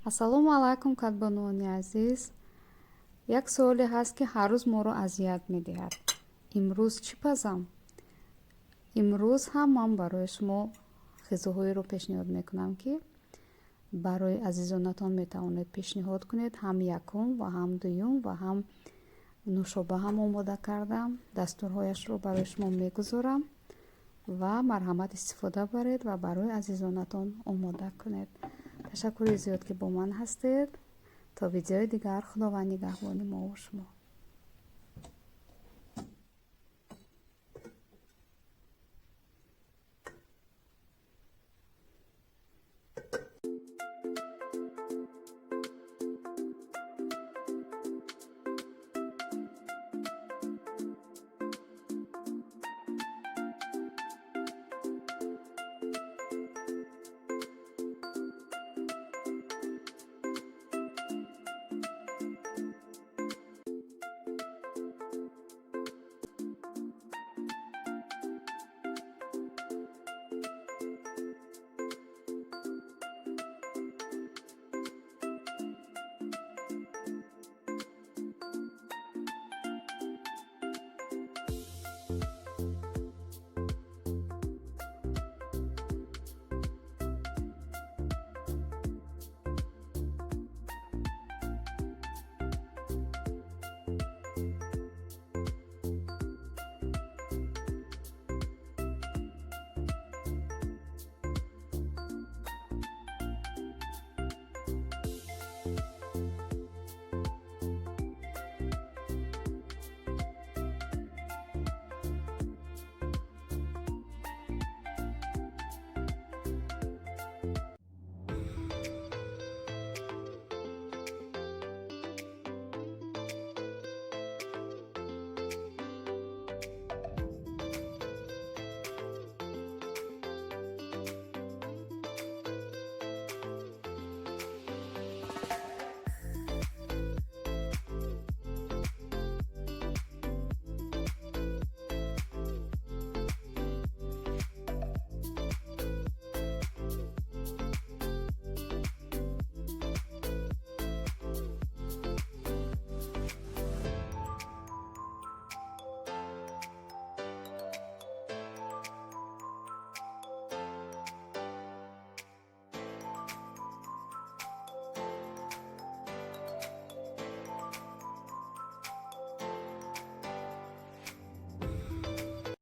ассалому алейкум кадбонони азиз. як суоле ҳаст ки ҳар рӯз моро азият медиҳад. имрӯз чӣ пазам? имрӯз ҳам ман барои шумо ғизоҳоеро пешниҳод мекунам, ки барои азизонатон метавонед пешниҳод кунед. ҳам якум ва ҳам дуюм ва ҳам нушоба ҳам омода кардам. дастурҳояшро барои шумо мегузорам ва марҳамат истифода баред ва барои азизонатон омода кунед. ташаккури зиёд ки бо ман ҳастед. то видеои дигар, худованд нигаҳбони мо ва шумо.